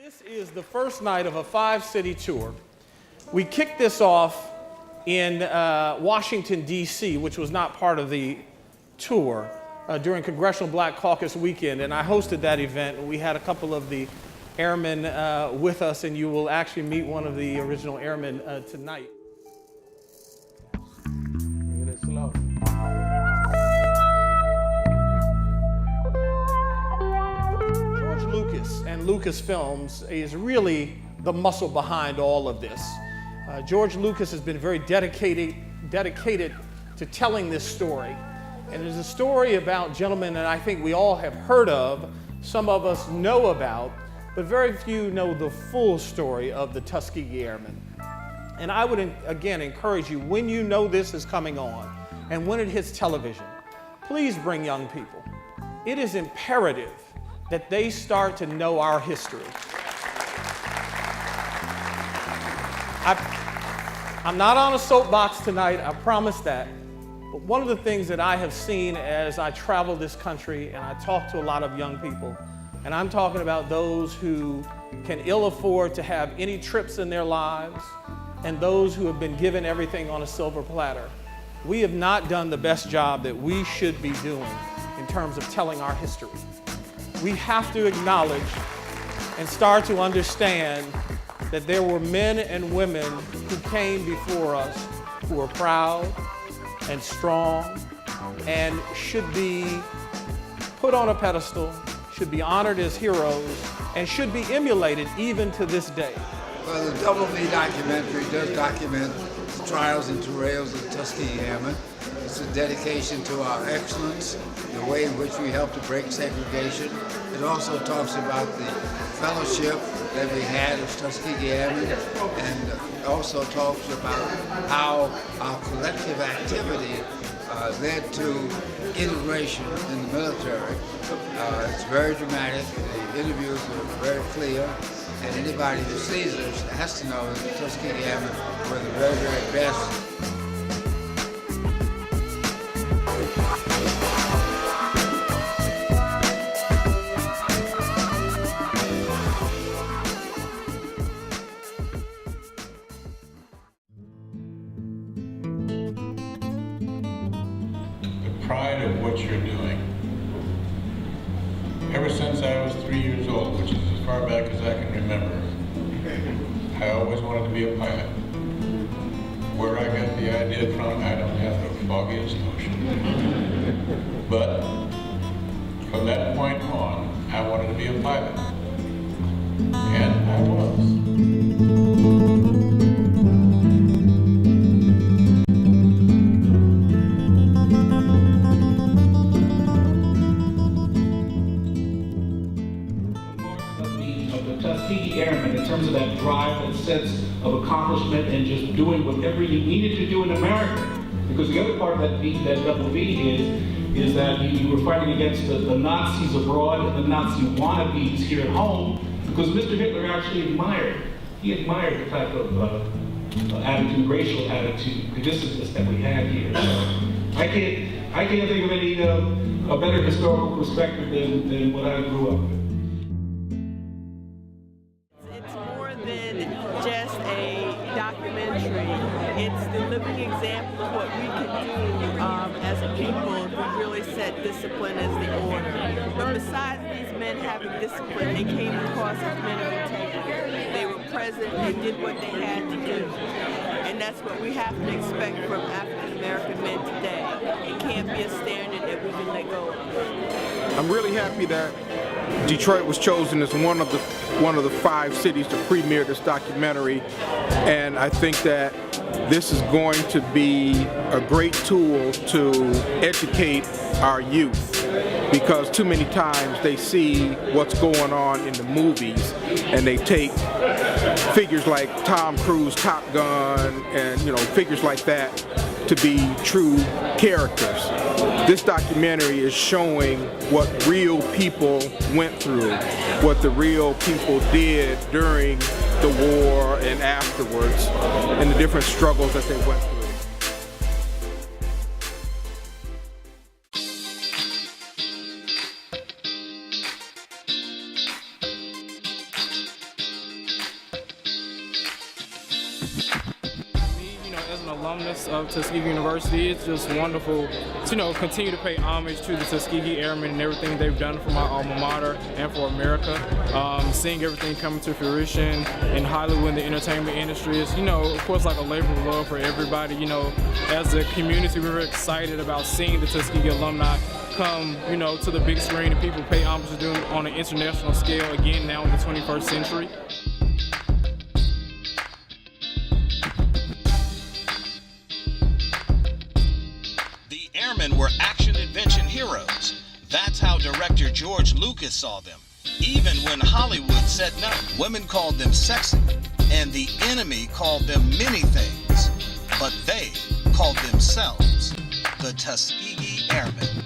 This is the first night of a 5-city tour. We kicked this off in Washington, D.C., which was not part of the tour, during Congressional Black Caucus weekend, and I hosted that event. We had a couple of the airmen with us, and you will actually meet one of the original airmen tonight. Bring it slow. George Lucas and Lucasfilms is really the muscle behind all of this. George Lucas has been very dedicated to telling this story. And it is a story about gentlemen that I think we all have heard of, some of us know about, but very few know the full story of the Tuskegee Airmen. And I would, again, encourage you, when you know this is coming on, and when it hits television, please bring young people. It is imperative that they start to know our history. I'm not on a soapbox tonight, I promise that. But one of the things that I have seen as I travel this country and I talk to a lot of young people, and I'm talking about those who can ill afford to have any trips in their lives and those who have been given everything on a silver platter. We have not done the best job that we should be doing in terms of telling our history. We have to acknowledge and start to understand that there were men and women who came before us who are proud and strong and should be put on a pedestal, should be honored as heroes, and should be emulated even to this day. Well, the WWll documentary does document the trials and travails of the Tuskegee Airmen. It's a dedication to our excellence, the way in which we help to break segregation. It also talks about the fellowship that we had as Tuskegee Airmen, and also talks about how our collective activity led to integration in the military. It's very dramatic. The interviews are very clear, and anybody who sees this has to know that the Tuskegee Airmen were the very, very best. Pride of what you're doing. Ever since I was 3 years old, which is as far back as I can remember, I always wanted to be a pilot. Where I got the idea from, I don't have the foggiest notion. But from that point on, I wanted to be a pilot. And I was. Tuskegee Airmen, in terms of that drive, that sense of accomplishment, and just doing whatever you needed to do in America. Because the other part of that WWll is that you were fighting against the Nazis abroad and the Nazi wannabes here at home, because Mr. Hitler actually admired the type of attitude, racial attitude, divisiveness that we had here. So I can't think of any a better historical perspective than what I grew up with. Just a documentary. It's the living example of what we can do as a people if we really set discipline as the order. But besides these men having discipline, they came across as men of integrity. They were present, they did what they had to do. And that's what we have to expect from African American men today. It can't be a standard that we can let go of. I'm really happy that Detroit was chosen as one of the 5 cities to premiere this documentary, and I think that this is going to be a great tool to educate our youth, because too many times they see what's going on in the movies and they take figures like Tom Cruise, Top Gun, and figures like that to be true characters. This documentary is showing what real people went through, what the real people did during the war and afterwards, and the different struggles that they went through. alumnus of Tuskegee University. It's just wonderful to, continue to pay homage to the Tuskegee Airmen and everything they've done for my alma mater and for America. Seeing everything coming to fruition in Hollywood and the entertainment industry is, of course, like a labor of love for everybody. As a community, we're very excited about seeing the Tuskegee alumni come, to the big screen and people pay homage to them on an international scale again now in the 21st century. The airmen were action-adventure heroes. That's how director George Lucas saw them. Even when Hollywood said no, women called them sexy, and the enemy called them many things, but they called themselves the Tuskegee Airmen.